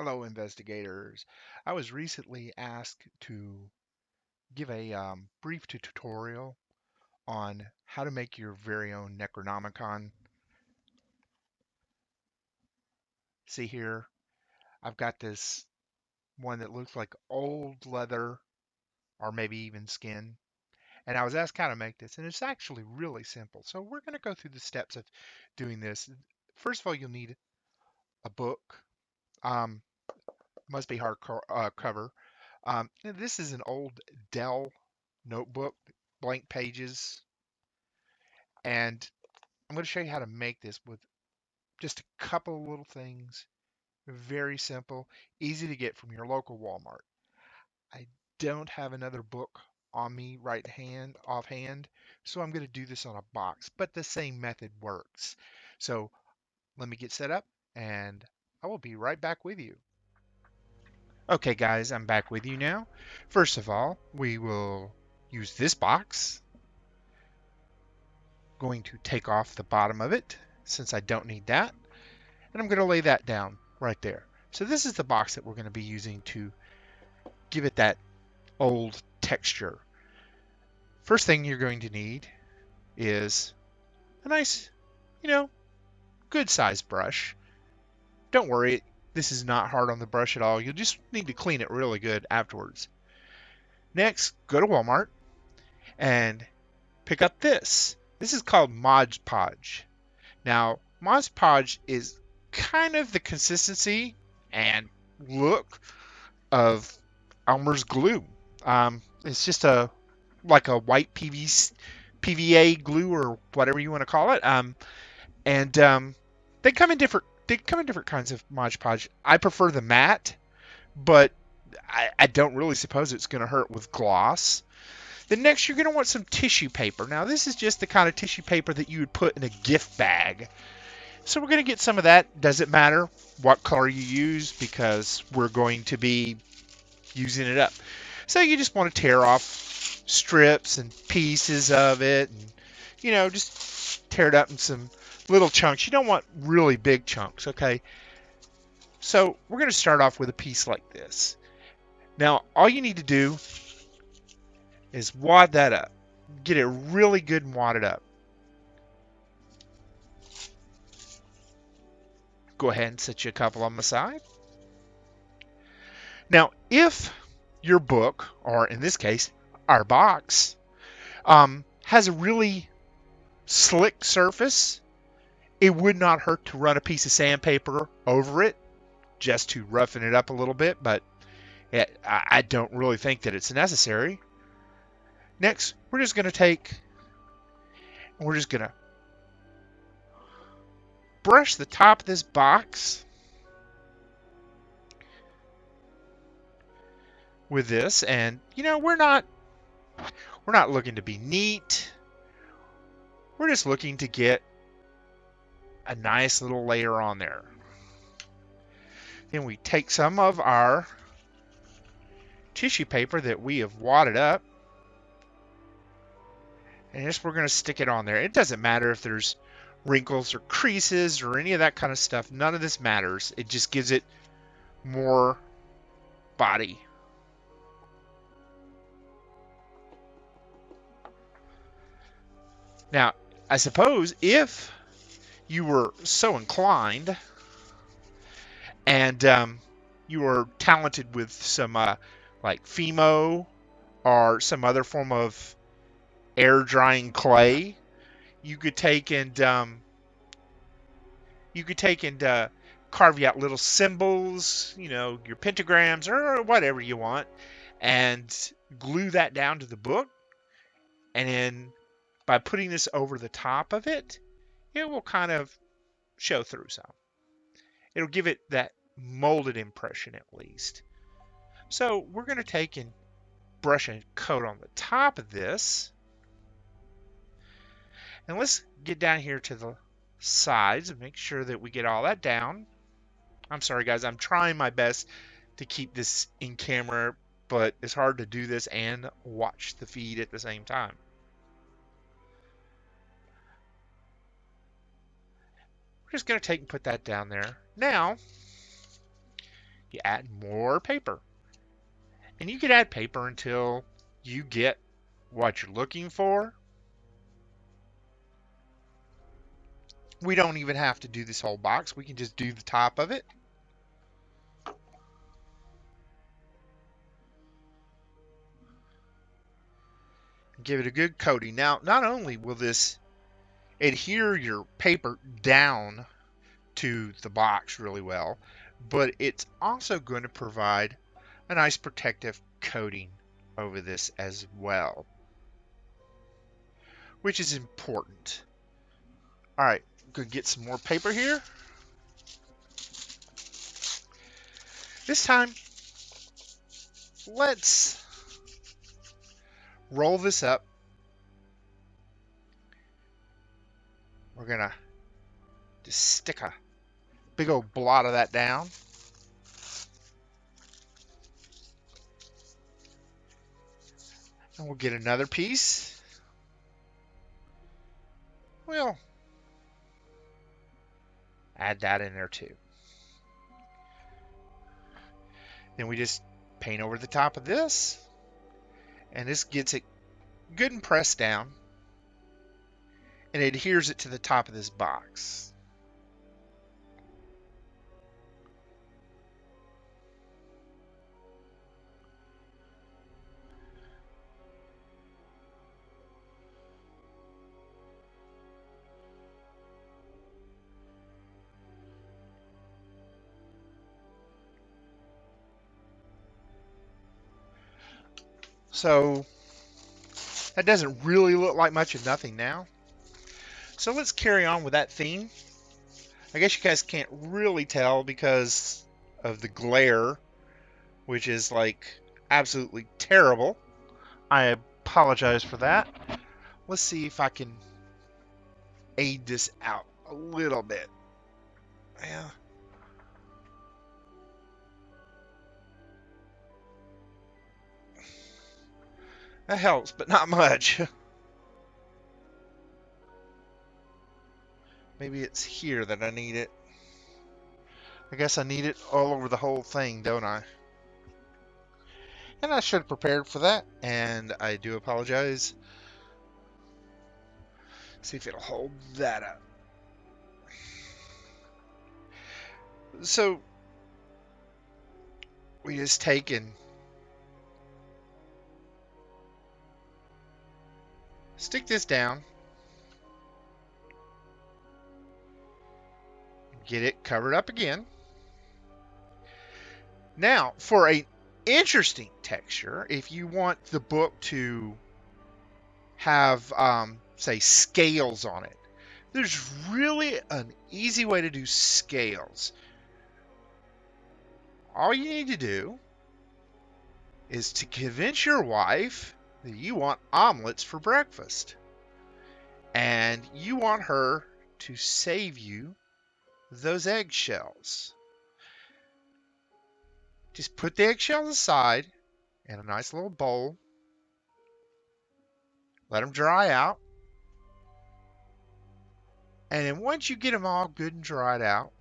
Hello, investigators. I was recently asked to give a brief tutorial on how to make your very own Necronomicon. See here, I've got this one that looks like old leather or maybe even skin. And I was asked how to make this, and it's actually really simple. So we're going to go through the steps of doing this. First of all, you'll need a book. Um, must be hard cover. This is an old Dell notebook, blank pages, and I'm going to show you how to make this with just a couple of little things. Very simple, easy to get from your local Walmart. I don't have another book on me offhand, so I'm going to do this on a box, but the same method works. So let me get set up and I will be right back with you. Okay guys, I'm back with you now. First of all, we will use this box. Going to take off the bottom of it since I don't need that. And I'm going to lay that down right there. So this is the box that we're going to be using to give it that old texture. First thing you're going to need is a nice, good sized brush. Don't worry, this is not hard on the brush at all. You'll just need to clean it really good afterwards. Next, go to Walmart and pick up this. This is called Mod Podge. Now, Mod Podge is kind of the consistency and look of Elmer's glue. It's just like a white PVA glue or whatever you want to call it. And they come in different kinds of Mod Podge. I prefer the matte, but I don't really suppose it's going to hurt with gloss. Then next you're going to want some tissue paper. Now this is just the kind of tissue paper that you would put in a gift bag. So we're going to get some of that. Doesn't matter what color you use because we're going to be using it up. So you just want to tear off strips and pieces of it and, just tear it up in some little chunks. You don't want really big chunks, okay? So we're going to start off with a piece like this. Now, all you need to do is wad that up. Get it really good and wadded up. Go ahead and set you a couple on the side. Now, if your book, or in this case, our box, has a really slick surface, it would not hurt to run a piece of sandpaper over it just to roughen it up a little bit, but I don't really think that it's necessary. Next, we're just going to brush the top of this box with this, and we're not looking to be neat. We're just looking to get a nice little layer on there. Then we take some of our tissue paper that we have wadded up, and just we're going to stick it on there. It doesn't matter if there's wrinkles or creases or any of that kind of stuff. None of this matters. It just gives it more body. Now, I suppose if you were so inclined and you were talented with some like Fimo or some other form of air drying clay, you could take and carve out little symbols, your pentagrams or whatever you want, and glue that down to the book. And then by putting this over the top of it, it will kind of show through some. It'll give it that molded impression at least. So we're going to take and brush and coat on the top of this. And let's get down here to the sides and make sure that we get all that down. I'm sorry guys, I'm trying my best to keep this in camera, but it's hard to do this and watch the feed at the same time. We're just going to take and put that down there. Now, You add more paper. And you can add paper until you get what you're looking for. We don't even have to do this whole box. We can just do the top of it. Give it a good coating. Now, not only will this adhere your paper down to the box really well, but it's also going to provide a nice protective coating over this as well, which is important. All right, I'm going to get some more paper here. This time, let's roll this up. We're going to just stick a big old blot of that down. And we'll get another piece. We'll add that in there too. Then we just paint over the top of this. And this gets it good and pressed down. And it adheres it to the top of this box. So that doesn't really look like much of nothing now. So let's carry on with that theme. I guess you guys can't really tell because of the glare, which is like absolutely terrible. I apologize for that. Let's see if I can aid this out a little bit. Yeah. That helps, but not much. Maybe it's here that I need it. I guess I need it all over the whole thing, don't I? And I should have prepared for that, and I do apologize. See if it'll hold that up. So we just take and stick this down. Get it covered up again. Now, for an interesting texture, if you want the book to have, say, scales on it, there's really an easy way to do scales. All you need to do is to convince your wife that you want omelets for breakfast. And you want her to save you those eggshells. Just put the eggshells aside in a nice little bowl. Let them dry out. And then once you get them all good and dried out,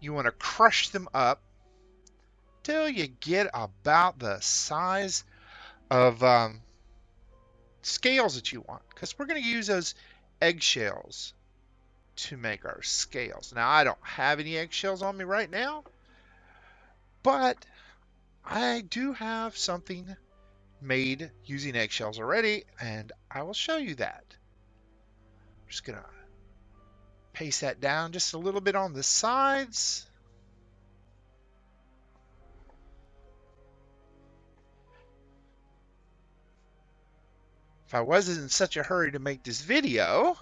you want to crush them up till you get about the size of scales that you want. Because we're going to use those eggshells to make our scales. Now, I don't have any eggshells on me right now, but I do have something made using eggshells already, and I will show you that. I'm just going to paste that down just a little bit on the sides. If I wasn't in such a hurry to make this video,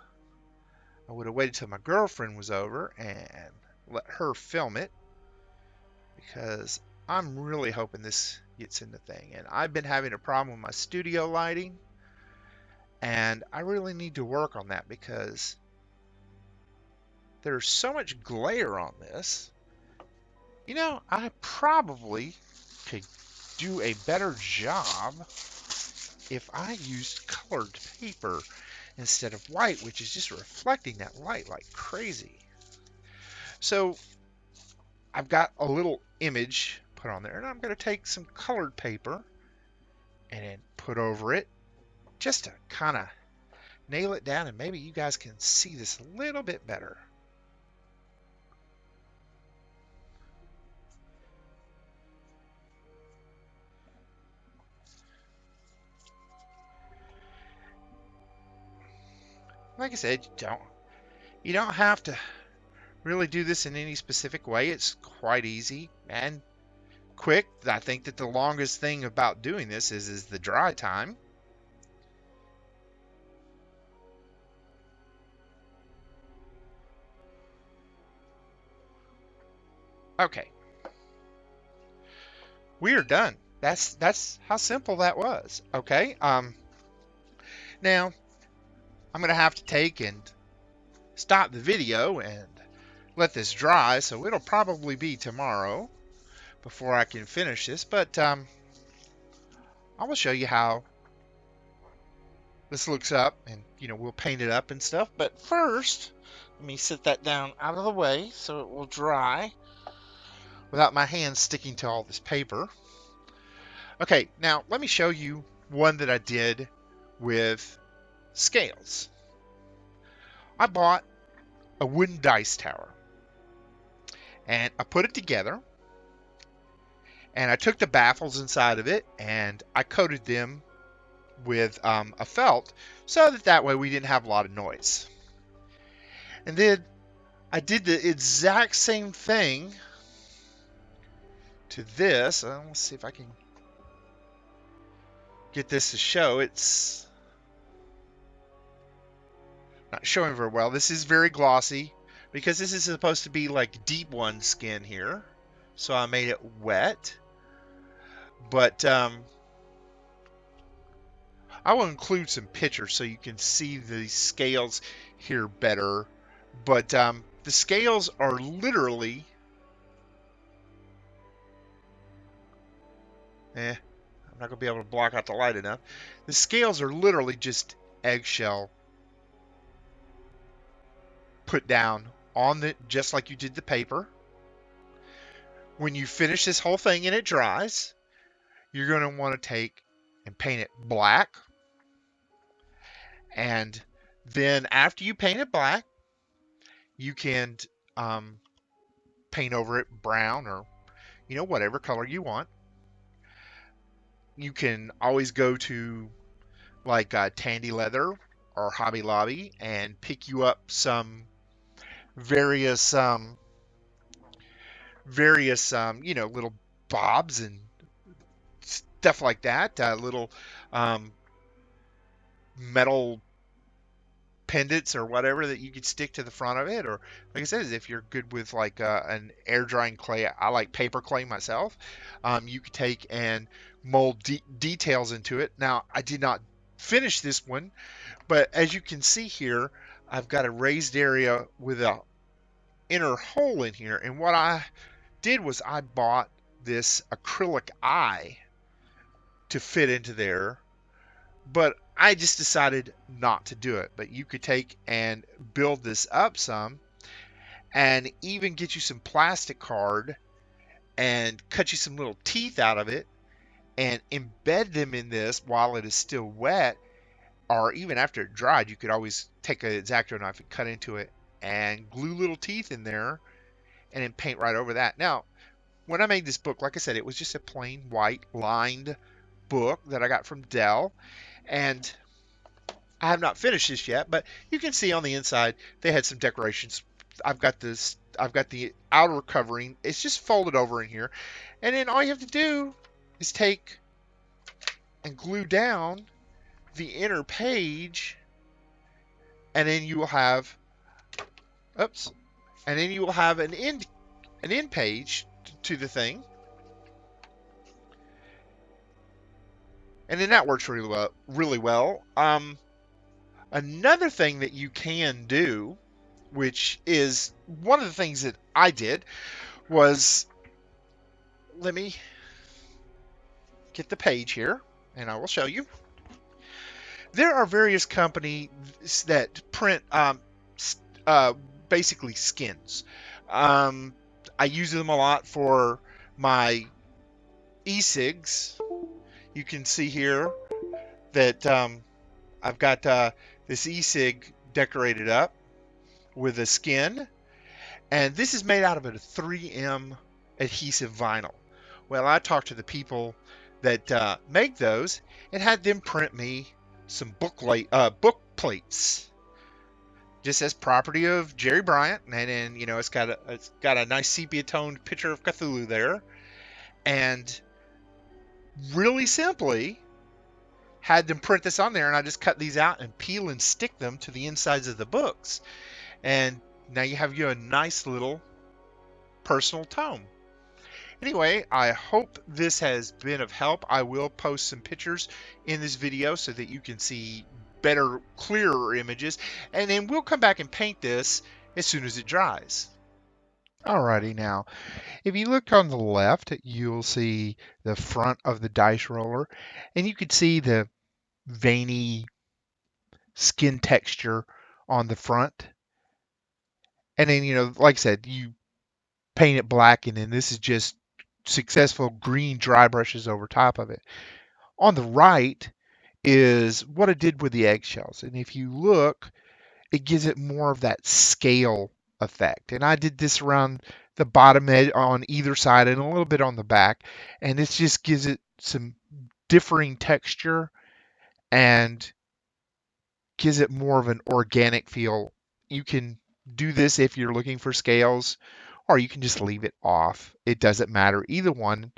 I would have waited till my girlfriend was over and let her film it, because I'm really hoping this gets in the thing. And I've been having a problem with my studio lighting, and I really need to work on that because there's so much glare on this. You know, I probably could do a better job if I used colored paper instead of white, which is just reflecting that light like crazy. So I've got a little image put on there, and I'm going to take some colored paper and then put over it just to kind of nail it down, and maybe you guys can see this a little bit better. Like I said, you don't have to really do this in any specific way. It's quite easy and quick. I think that the longest thing about doing this is the dry time. Okay, we are done. That's how simple that was. Okay. Now I'm gonna have to take and stop the video and let this dry, so it'll probably be tomorrow before I can finish this, but I will show you how this looks up, and we'll paint it up and stuff. But first, let me set that down out of the way so it will dry without my hands sticking to all this paper. Okay, now let me show you one that I did with scales. I bought a wooden dice tower, and I put it together, and I took the baffles inside of it and I coated them with a felt so that way we didn't have a lot of noise. And then I did the exact same thing to this. Let's see if I can get this to show. It's not showing very well. This is very glossy because this is supposed to be like deep one skin here, so I made it wet. But I will include some pictures so you can see the scales here better. But the scales are literally I'm not going to be able to block out the light enough. The scales are literally just eggshell put down on the, just like you did the paper. When you finish this whole thing and it dries, you're going to want to take and paint it black. And then after you paint it black, you can paint over it brown or whatever color you want. You can always go to like Tandy Leather or Hobby Lobby and pick you up some various little bobs and stuff like that, little metal pendants or whatever that you could stick to the front of it. Or like I said, if you're good with like an air drying clay, I like paper clay myself, you could take and mold details into it. Now I did not finish this one, but as you can see here, I've got a raised area with a inner hole in here, and what I did was I bought this acrylic eye to fit into there, but I just decided not to do it. But you could take and build this up some and even get you some plastic card and cut you some little teeth out of it and embed them in this while it is still wet, or even after it dried. You could always take an X-Acto knife and cut into it and glue little teeth in there and then paint right over that. Now, when I made this book, like I said, it was just a plain white lined book that I got from Dell, and I have not finished this yet, but you can see on the inside they had some decorations. I've got the outer covering. It's just folded over in here, and then all you have to do is take and glue down the inner page, and then you will have an end page to the thing, and then that works really well. Another thing that you can do, which is one of the things that I did, was, let me get the page here and I will show you. There are various companies that print basically skins. I use them a lot for my e-cigs. You can see here that I've got this e-cig decorated up with a skin, and this is made out of a 3M adhesive vinyl. Well, I talked to the people that make those and had them print me some book plates, just as property of Jerry Bryant, and then it's got a nice sepia toned picture of Cthulhu there, and really simply had them print this on there, and I just cut these out and peel and stick them to the insides of the books, and now you have a nice little personal tome. Anyway, I hope this has been of help. I will post some pictures in this video so that you can see better, clearer images, and then we'll come back and paint this as soon as it dries. Alrighty, now, if you look on the left, you'll see the front of the dice roller, and you can see the veiny skin texture on the front. And then, like I said, you paint it black, and then this is just successful green dry brushes over top of it. On the right is what I did with the eggshells. And if you look, it gives it more of that scale effect. And I did this around the bottom edge on either side and a little bit on the back. And it just gives it some differing texture and gives it more of an organic feel. You can do this if you're looking for scales, or you can just leave it off. It doesn't matter. Either one,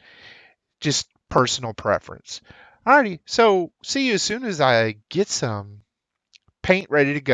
just personal preference. Alrighty, so see you as soon as I get some paint ready to go.